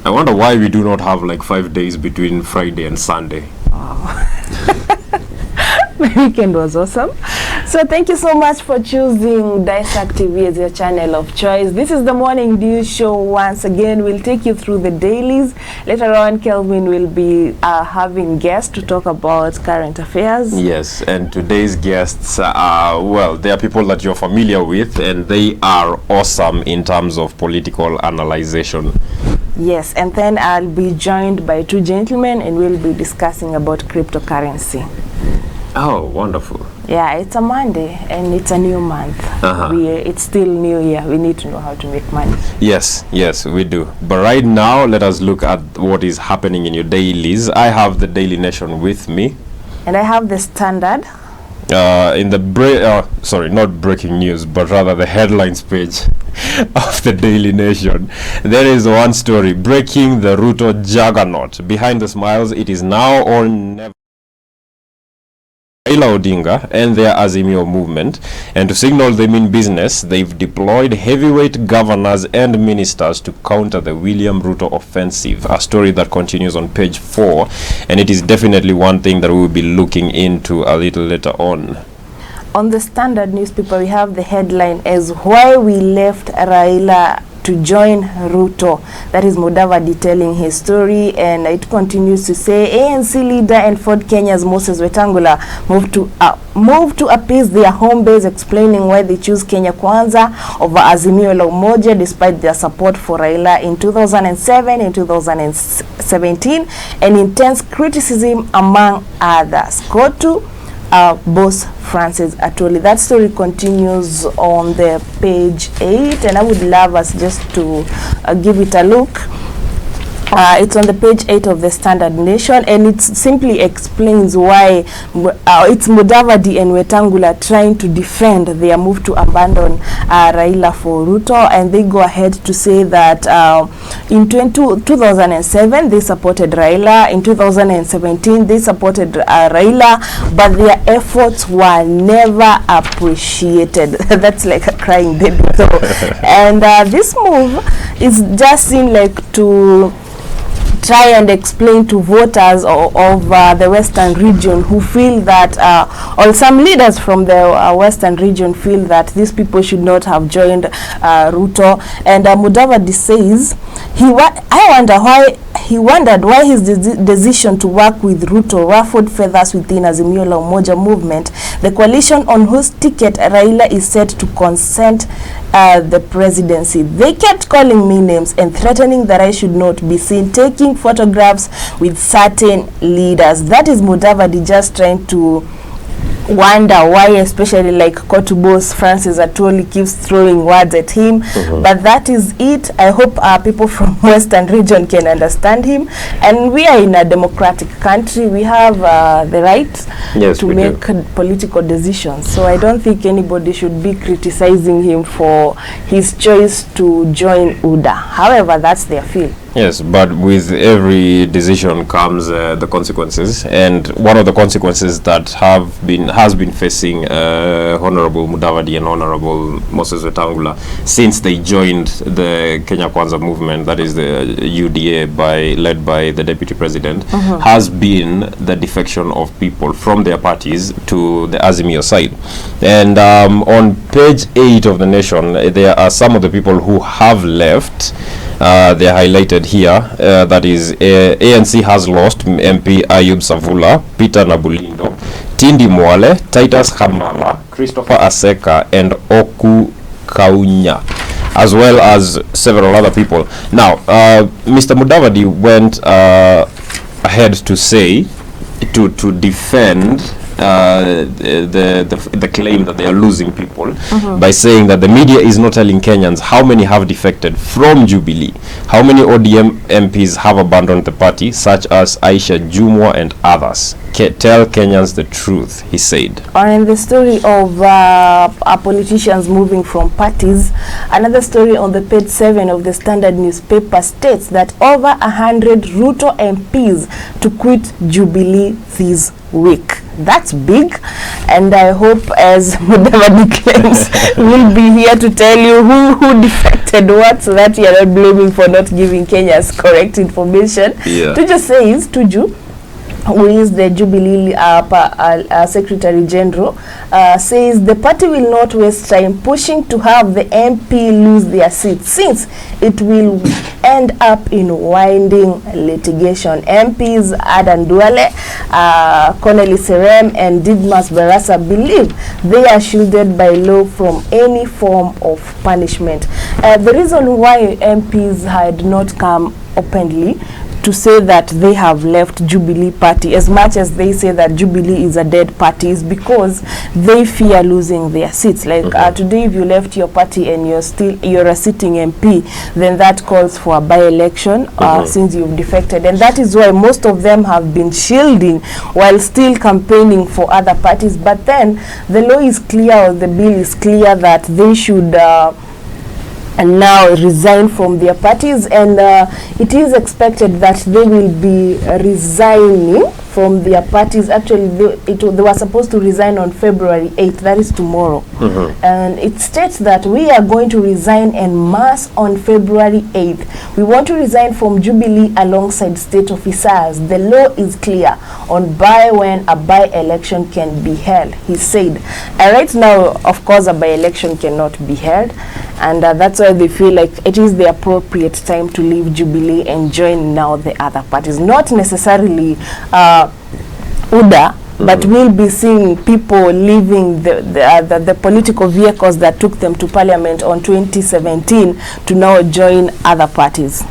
I wonder why we do not have like 5 days between Friday and Sunday. My weekend was awesome. So thank you so much for choosing Dissect TV as your channel of choice. This is the Morning Dew Show. Once again, we'll take you through the dailies. Later on, Kelvin will be having guests to talk about current affairs. Yes, and today's guests are, well, they are people that you're familiar with, and they are awesome in terms of political analyzation. Yes, and then I'll be joined by two gentlemen, and we'll be discussing about cryptocurrency. Oh, wonderful. Yeah, it's a Monday and it's a new month. It's still new year. We need to know how to make money. Yes, we do. But right now, let us look at what is happening in your dailies. I have the Daily Nation with me. And I have the Standard. In the sorry, not breaking news, but rather the headlines page of the Daily Nation, there is one story: breaking the Ruto juggernaut. Behind the smiles, it is now or never. Raila Odinga and their Azimio movement, and to signal they mean business, they've deployed heavyweight governors and ministers to counter the William Ruto offensive, a story that continues on page 4, and it is definitely one thing that we will be looking into a little later on. On the Standard newspaper, we have the headline as "Why We Left Raila to Join Ruto." That is Mudavadi telling his story, and it continues to say ANC leader and Ford Kenya's Moses Wetangula moved to appease their home base, explaining why they choose Kenya Kwanza over Azimio la Umoja despite their support for Raila in 2007 and 2017, and intense criticism among others. Go to boss Francis Atoli. That story continues on the page 8, and I would love us just to give it a look. It's on the page 8 of the Standard Nation, and it simply explains why it's Mudavadi and Wetangula trying to defend their move to abandon Raila for Ruto, and they go ahead to say that in 2007 they supported Raila, in 2017 they supported Raila, but their efforts were never appreciated. That's like a crying baby. So, and this move is just seen like to try and explain to voters of the Western region who feel that, or some leaders from the Western region feel that these people should not have joined Ruto. And Mudavadi says he wondered why his decision to work with Ruto ruffled feathers within Azimio la Umoja movement, the coalition on whose ticket Raila is set to contest the presidency. They kept calling me names and threatening that I should not be seen taking photographs with certain leaders. That is Mudavadi just trying to wonder why, especially like Kotubos Francis Atoli keeps throwing words at him. But that is it. I hope people from Western region can understand him, and we are in a democratic country. We have the right to make political decisions, so I don't think anybody should be criticizing him for his choice to join UDA. However, that's their field. Yes, but with every decision comes the consequences, and one of the consequences that has been facing Honorable Mudavadi and Honorable Moses Wetangula since they joined the Kenya Kwanza movement, that is the UDA led by the Deputy President, has been the defection of people from their parties to the Azimio side. And on page 8 of the Nation, there are some of the people who have left. They are highlighted here. That is, ANC has lost MP Ayub Savula, Peter Nabulindo, Tindi Mwale, Titus Hamala, Christopher Aseka, and Oku Kaunya, as well as several other people. Now, Mr. Mudavadi went ahead to say, to defend the claim that they are losing people by saying that the media is not telling Kenyans how many have defected from Jubilee, how many ODM MPs have abandoned the party, such as Aisha Jumwa and others. Tell Kenyans the truth, he said. On the story of politicians moving from parties, another story on the page 7 of the Standard newspaper states that over 100 Ruto MPs to quit Jubilee this week. That's big. And I hope, as Mudavadi claims, we'll be here to tell you who defected what, so that you're not blaming for not giving Kenya's correct information. Tuju says, who is the Jubilee Secretary General, says the party will not waste time pushing to have the MP lose their seats, since it will end up in winding litigation. MPs Adan Duale, Connelly Serem, and Didmas Barasa believe they are shielded by law from any form of punishment. The reason why MPs had not come openly to say that they have left Jubilee Party, as much as they say that Jubilee is a dead party, is because they fear losing their seats. Like today, if you left your party and you're a sitting MP, then that calls for a by-election since you've defected, and that is why most of them have been shielding while still campaigning for other parties. But then the law is clear, or the bill is clear, that they should and now resign from their parties, and it is expected that they will be resigning from their parties. Actually, they were supposed to resign on February 8th, that is tomorrow. And it states that we are going to resign en masse on February 8th. We want to resign from Jubilee alongside state officers. The law is clear on when a by-election can be held, he said. Right now, of course, a by-election cannot be held, and that's why they feel like it is the appropriate time to leave Jubilee and join now the other parties. Not necessarily UDA, but we'll be seeing people leaving the political vehicles that took them to parliament on 2017 to now join other parties.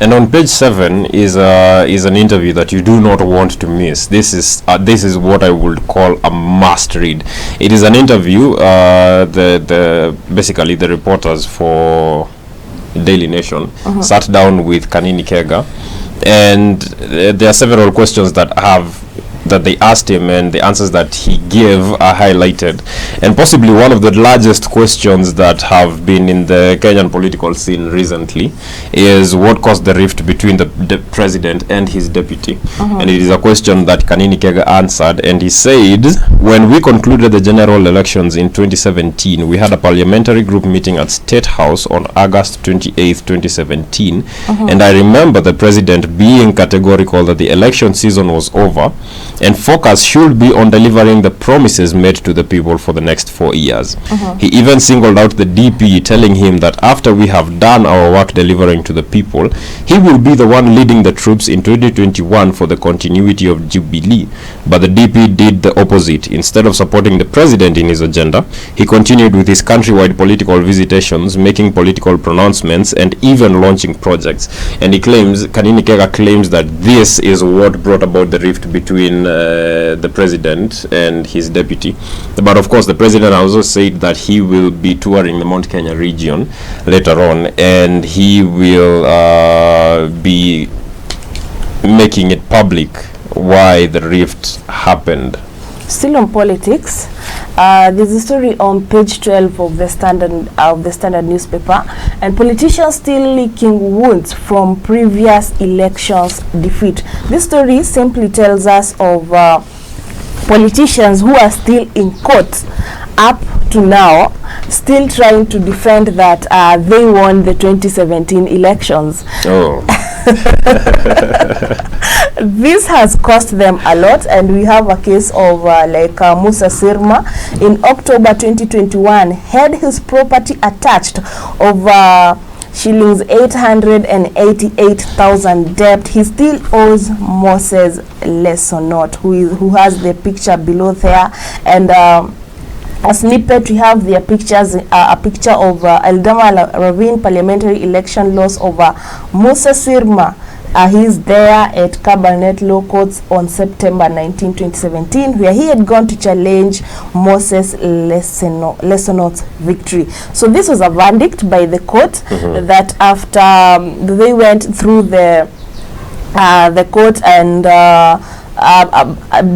And on page 7 is an interview that you do not want to miss. This is what I would call a must read. It is an interview. Basically the reporters for Daily Nation sat down with Kanini Kega, and there are several questions that they asked him, and the answers that he gave are highlighted. And possibly one of the largest questions that have been in the Kenyan political scene recently is what caused the rift between the president and his deputy. And it is a question that Kanini Kega answered, and he said, when we concluded the general elections in 2017, we had a parliamentary group meeting at State House on August 28th, 2017, and I remember the president being categorical that the election season was over and focus should be on delivering the promises made to the people for the next 4 years. He even singled out the DP, telling him that after we have done our work delivering to the people, he will be the one leading the troops in 2021 for the continuity of Jubilee. But the DP did the opposite. Instead of supporting the president in his agenda, he continued with his countrywide political visitations, making political pronouncements, and even launching projects. And Kanini Kega claims that this is what brought about the rift between the president and his deputy. But of course, the president also said that he will be touring the Mount Kenya region later on, and he will be making it public why the rift happened. Still on politics, there's a story on page 12 of the Standard newspaper, and politicians still licking wounds from previous elections defeat. This story simply tells us of politicians who are still in court up to now, still trying to defend that they won the 2017 elections. This has cost them a lot, and we have a case of Musa Sirma in October 2021 had his property attached of shillings 888,000 debt. He still owes Moses Lesonot, who has the picture below there, and a snippet we have their pictures, a picture of Eldama Ravine parliamentary election loss over Musa Sirma. He's there at Cabernet Law Courts on September 19, 2017, where he had gone to challenge Moses Lesonot's victory. So this was a verdict by the court that after they went through the court and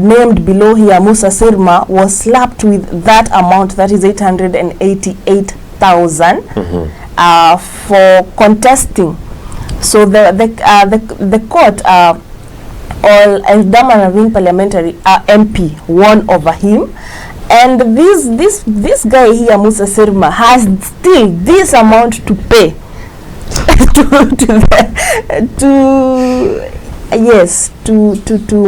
named below here, Musa Sirma was slapped with that amount, that is 888,000 for contesting. So the court all Eldama Ravine parliamentary MP won over him. And this guy here, Musa Sirma, has still this amount to pay to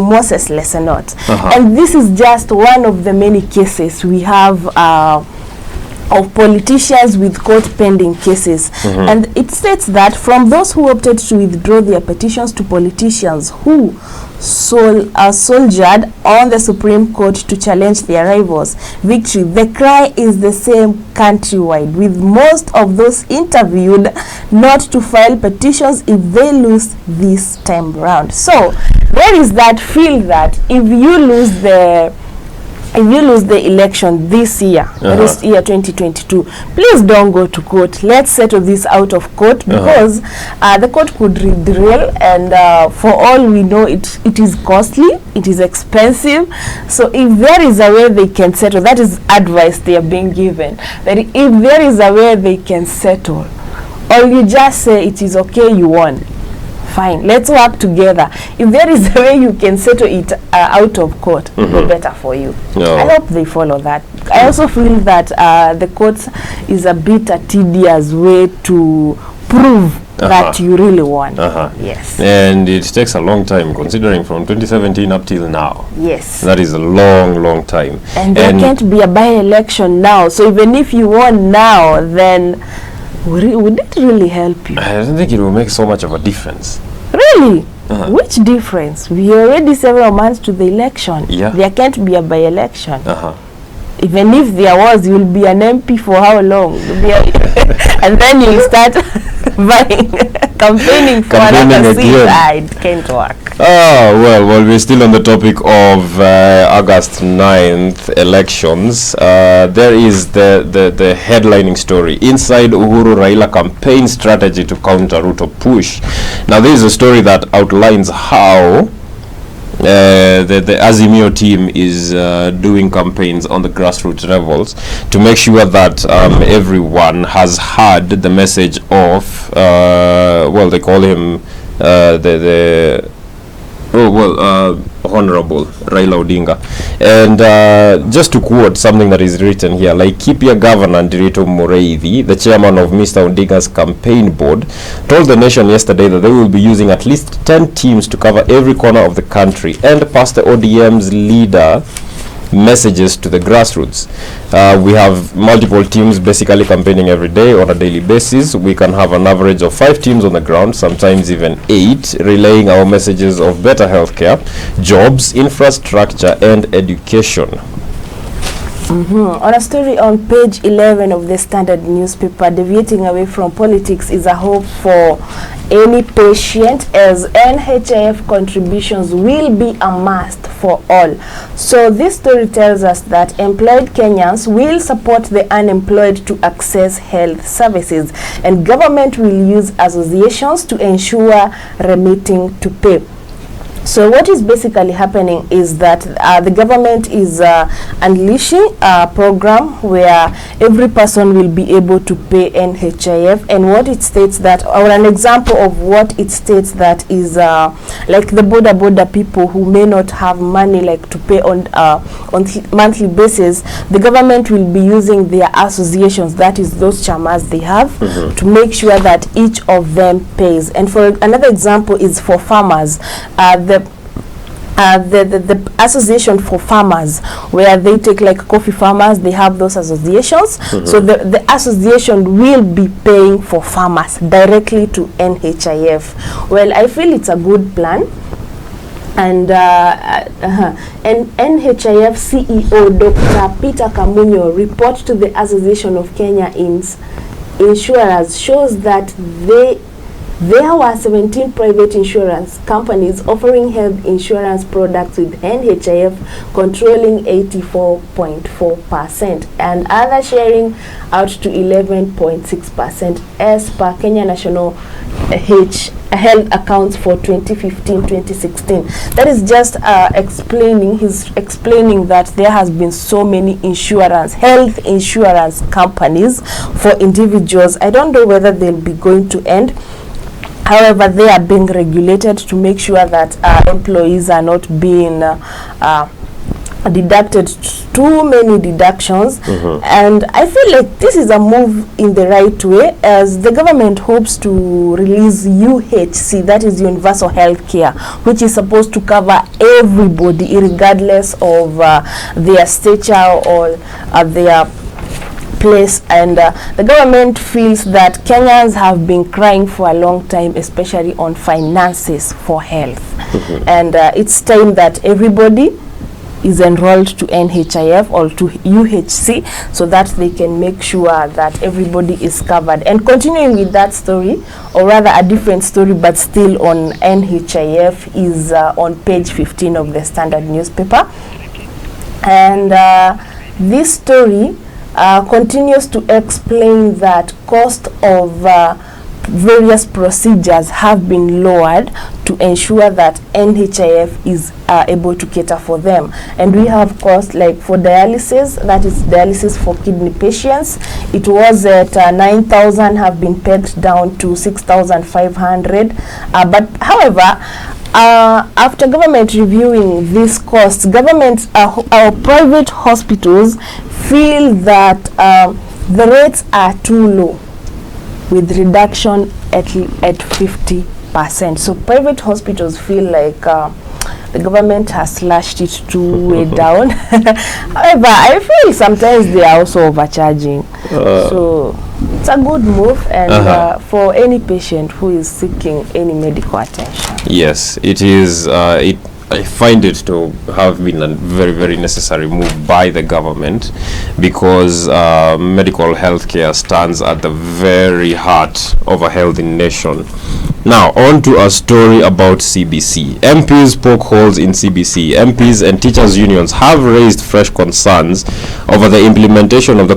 Moses Lesenot. And this is just one of the many cases we have of politicians with court pending cases. And it states that from those who opted to withdraw their petitions to politicians who soldiered on the Supreme Court to challenge their rivals' victory, the cry is the same countrywide, with most of those interviewed not to file petitions if they lose this time round. So there is that feel that if you lose the election this year, that is year 2022, please don't go to court. Let's settle this out of court, because the court could derail, and for all we know, it is costly, it is expensive. So if there is a way they can settle, that is advice they are being given, that if there is a way they can settle, or you just say it is okay, you won, fine, let's work together. If there is a way you can settle it out of court, the better for you. I hope they follow that. I also feel that the courts is a bit a tedious way to prove that you really won. Yes. And it takes a long time, considering from 2017 up till now. Yes. That is a long time. And there can't be a by-election now. So even if you won now, then would it really help you? I don't think it will make so much of a difference. Really? Which difference? We are already several months to the election. There can't be a by-election. Even if there was, you'll be an MP for how long? And then you'll start campaigning for another seat. It can't work. Well, we're still on the topic of August 9th elections. There is the headlining story: inside Uhuru Raila campaign strategy to counter Ruto push. Now, this is a story that outlines how the Azimio team is doing campaigns on the grassroots levels to make sure that everyone has heard the message of they call him Honorable Raila Odinga. And just to quote something that is written here, like Kipia Governor Ndiritu Mureithi, the chairman of Mr. Odinga's campaign board, told the nation yesterday that they will be using at least 10 teams to cover every corner of the country and pass the ODM's leader messages to the grassroots. We have multiple teams basically campaigning every day on a daily basis. We can have an average of 5 teams on the ground, sometimes even 8, relaying our messages of better healthcare, jobs, infrastructure, and education. On a story on page 11 of the Standard newspaper, deviating away from politics is a hope for any patient, as NHIF contributions will be a must for all. So this story tells us that employed Kenyans will support the unemployed to access health services, and government will use associations to ensure remitting to pay. So what is basically happening is that the government is unleashing a program where every person will be able to pay NHIF, and what it states that, or an example of what it states that is like the border people who may not have money like to pay on monthly basis, the government will be using their associations, that is those chamas they have, to make sure that each of them pays. And for another example is for farmers, the association for farmers, where they take like coffee farmers, they have those associations. So the association will be paying for farmers directly to NHIF. Well, I feel it's a good plan. And NHIF CEO Dr. Peter Kamunyo report to the Association of Kenya Insurers shows that there were 17 private insurance companies offering health insurance products, with NHIF controlling 84.4% and others sharing out to 11.6% as per Kenya National Health accounts for 2015-2016. That is just he's explaining that there has been so many health insurance companies for individuals. I don't know whether they'll be going to end. However, they are being regulated to make sure that employees are not being deducted too many deductions. And I feel like this is a move in the right way, as the government hopes to release UHC, that is universal health care, which is supposed to cover everybody regardless of their stature or their place. And the government feels that Kenyans have been crying for a long time, especially on finances for health. And it's time that everybody is enrolled to NHIF or to UHC, so that they can make sure that everybody is covered. And continuing with that story, or rather a different story but still on NHIF, is on page 15 of the Standard newspaper. And this story continues to explain that cost of various procedures have been lowered to ensure that NHIF is able to cater for them. And we have cost like for dialysis, that is dialysis for kidney patients. It was at 9,000, have been pegged down to 6,500. But however, after government reviewing these costs, our private hospitals feel that the rates are too low, with reduction at 50%. So private hospitals feel like the government has slashed it too way down. However, I feel sometimes they are also overcharging. So it's a good move, and for any patient who is seeking any medical attention. Yes, it is. I find it to have been a very, very necessary move by the government, because medical health care stands at the very heart of a healthy nation. Now, on to a story about CBC. MPs poke holes in CBC. MPs and teachers' unions have raised fresh concerns over the implementation of the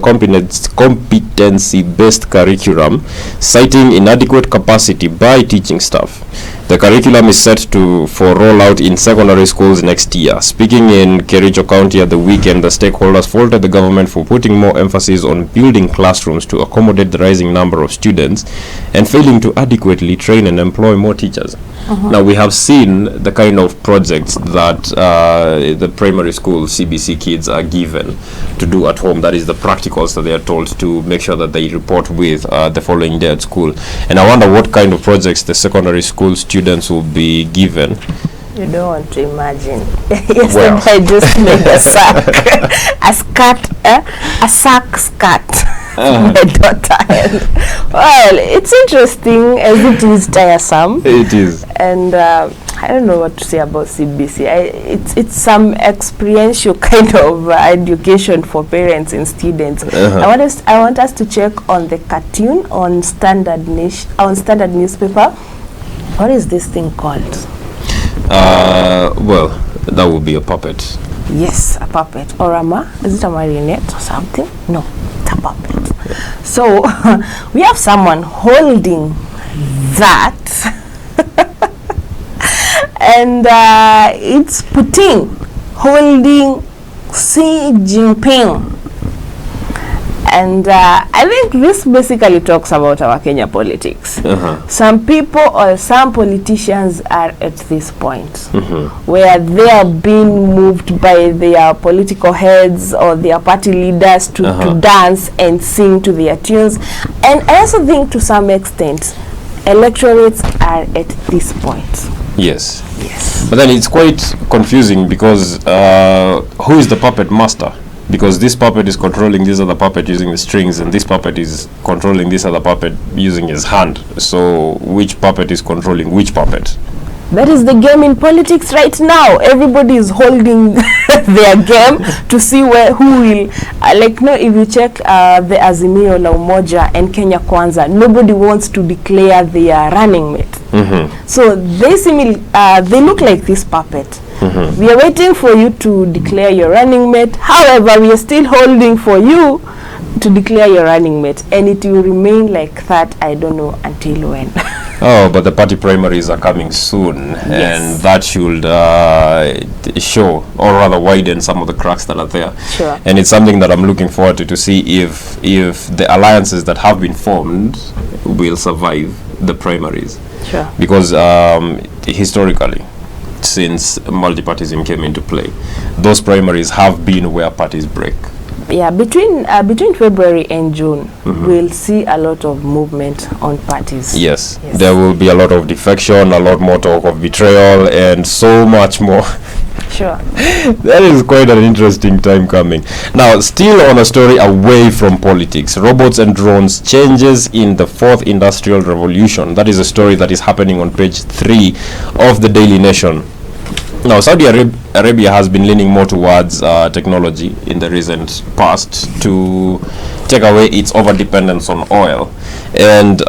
competency-based curriculum, citing inadequate capacity by teaching staff. The curriculum is set for rollout in secondary schools next year. Speaking in Kericho County at the weekend, the stakeholders faulted the government for putting more emphasis on building classrooms to accommodate the rising number of students and failing to adequately train and employ more teachers. Now, we have seen the kind of projects that the primary school CBC kids are given to do at home. That is the practicals that they are told to make sure that they report with the following day at school. And I wonder what kind of projects the secondary school students will be given. You don't want to imagine. Yesterday I just made a sack, a sack skirt. My daughter. Well, it's interesting as it is tiresome. It is. And I don't know what to say about CBC. It's some experiential kind of education for parents and students. I want us to check on the cartoon on Standard newspaper. What is this thing called? Well, that would be a puppet. Yes, a puppet. Or is it a marionette or something? No, it's a puppet. So we have someone holding that and it's Putin holding Xi Jinping. And I think this basically talks about our Kenya politics. Some people or some politicians are at this point where they are being moved by their political heads or their party leaders to dance and sing to their tunes. And I also think to some extent electorates are at this point. Yes. But then it's quite confusing, because who is the puppet master? Because this puppet is controlling this other puppet using the strings, and this puppet is controlling this other puppet using his hand. So which puppet is controlling which puppet? That is the game in politics right now. Everybody is holding their game to see who will if you check the Azimio la Umoja and Kenya Kwanza, nobody wants to declare their running mate. So they look like this puppet. We are waiting for you to declare your running mate. However, we are still holding for you to declare your running mate, and it will remain like that, I don't know until when. Oh, but the party primaries are coming soon, and that should show, or rather widen, some of the cracks that are there. Sure. And it's something that I'm looking forward to see if the alliances that have been formed will survive the primaries. Sure. Because historically, since multipartyism came into play, those primaries have been where parties break. Yeah, between February and June, we'll see a lot of movement on parties. Yes, there will be a lot of defection, a lot more talk of betrayal, and so much more. Sure. That is quite an interesting time coming. Now, still on a story away from politics, robots and drones, changes in the fourth industrial revolution. That is a story that is happening on page 3 of the Daily Nation. Now, Saudi Arabia has been leaning more towards technology in the recent past to take away its over-dependence on oil. And,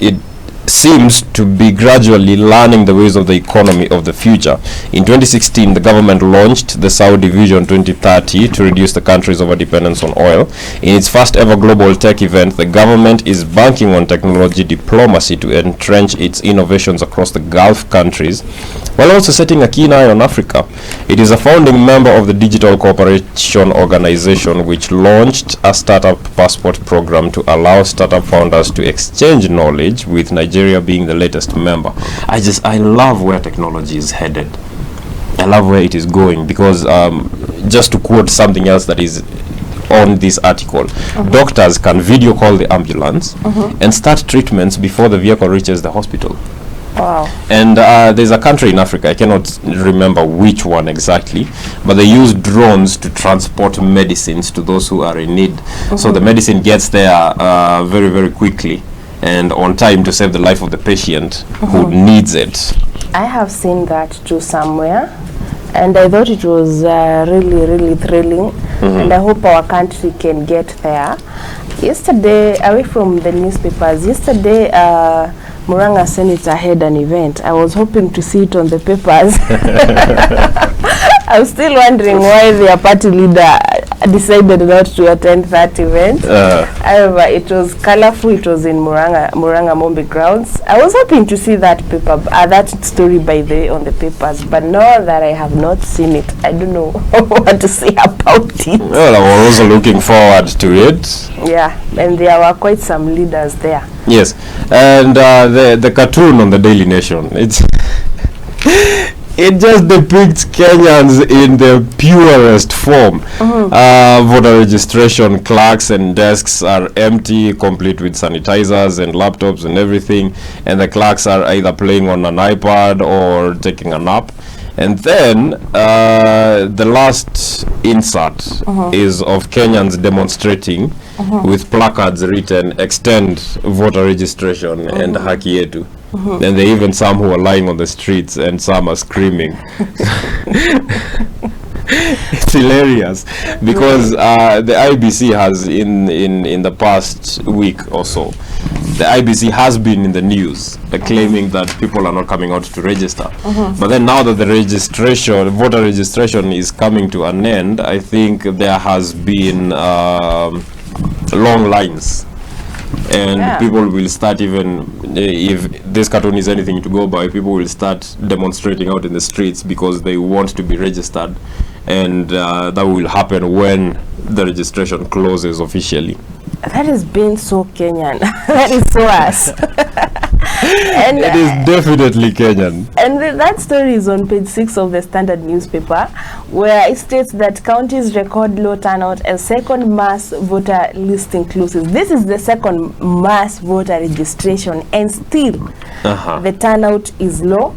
it seems to be gradually learning the ways of the economy of the future. In 2016, the government launched the Saudi Vision 2030 to reduce the country's overdependence on oil. In its first ever global tech event, the government is banking on technology diplomacy to entrench its innovations across the Gulf countries, while also setting a keen eye on Africa. It is a founding member of the Digital Cooperation Organization, which launched a startup passport program to allow startup founders to exchange knowledge, with Nigeria being the latest member. I love where technology is headed. I love where it is going, because just to quote something else that is on this article, doctors can video call the ambulance and start treatments before the vehicle reaches the hospital. Wow. And there's a country in Africa, I cannot remember which one exactly, but they use drones to transport medicines to those who are in need. So the medicine gets there very, very quickly and on time to save the life of the patient who needs it. I have seen that too somewhere, and I thought it was really, really thrilling, and I hope our country can get there. Yesterday, away from the newspapers, Muranga Senator had an event. I was hoping to see it on the papers. I'm still wondering why their party leader decided not to attend that event. However, it was colorful. It was in Muranga Mombi grounds. I was hoping to see that that story by the on the papers, but now that I have not seen it, I don't know what to say about it. Well, I was also looking forward to it. Yeah, and there were quite some leaders there. Yes, and the cartoon on the Daily Nation, it just depicts Kenyans in the purest form. Voter registration clerks and desks are empty, complete with sanitizers and laptops and everything, and the clerks are either playing on an iPad or taking a nap. And then the last insert is of Kenyans demonstrating with placards written "Extend voter registration" and "Haki yetu." And there are even some who are lying on the streets and some are screaming. It's hilarious because the IBC has in the past week or so, the IBC has been in the news claiming that people are not coming out to register. But then now that the voter registration is coming to an end, I think there has been long lines. And people will start, even if this cartoon is anything to go by, people will start demonstrating out in the streets because they want to be registered, and that will happen when the registration closes officially. That has been so Kenyan. That is so us. And it is definitely Kenyan. And that story is on page 6 of the Standard newspaper, where it states that counties record low turnout and second mass voter list inclusive. This is the second mass voter registration, and still the turnout is low.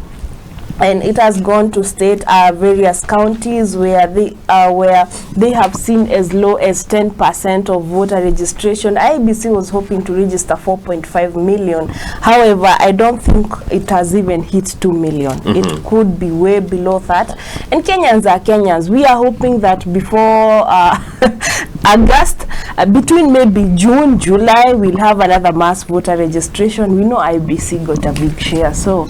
And it has gone to state various counties where they have seen as low as 10% of voter registration. IBC was hoping to register 4.5 million. However, I don't think it has even hit 2 million. It could be way below that. And Kenyans are Kenyans. We are hoping that before August, between maybe June, July, we'll have another mass voter registration. We know IBC got a big share, so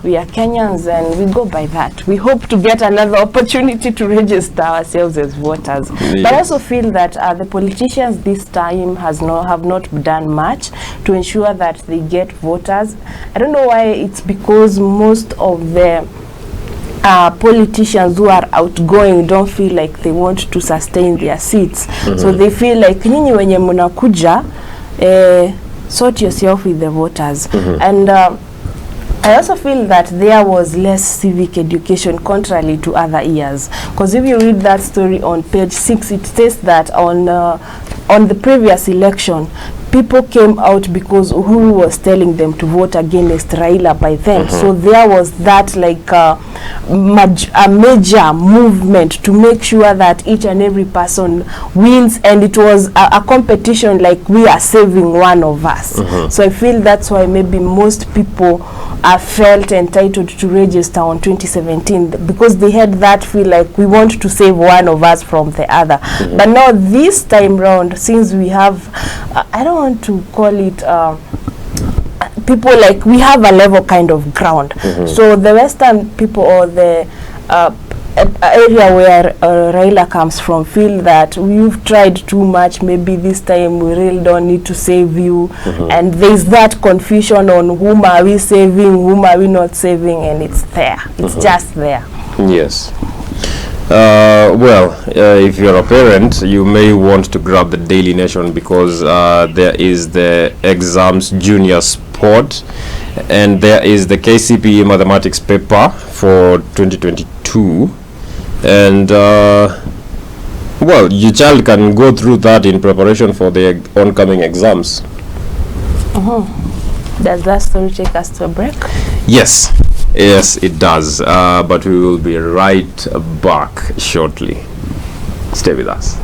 we are Kenyans and we go by that. We hope to get another opportunity to register ourselves as voters. Yes. But I also feel that the politicians this time have not done much to ensure that they get voters. I don't know why. It's because most of the politicians who are outgoing don't feel like they want to sustain their seats. So they feel like nyinyi wenye munakuja sort yourself with the voters. And I also feel that there was less civic education contrary to other years, because if you read that story on page 6, it says that on the previous election, people came out because Uhuru was telling them to vote against Raila by then. So there was that like a major movement to make sure that each and every person wins, and it was a competition like we are saving one of us. So I feel that's why maybe most people felt entitled to register on 2017, because they had that feel like we want to save one of us from the other. But now this time round, since we have I don't want to call it people, like we have a level kind of ground. So the western people, or the area where Raila comes from, feel that we've tried too much, maybe this time we really don't need to save you. And there's that confusion on whom are we saving, whom are we not saving, and it's there. It's just there. Yes. Well, if you're a parent, you may want to grab the Daily Nation, because there is the exams junior sport, and there is the KCPE mathematics paper for 2022, and well, your child can go through that in preparation for the oncoming exams. Does that story take us to a break? Yes. Yes, it does. But we will be right back shortly. Stay with us.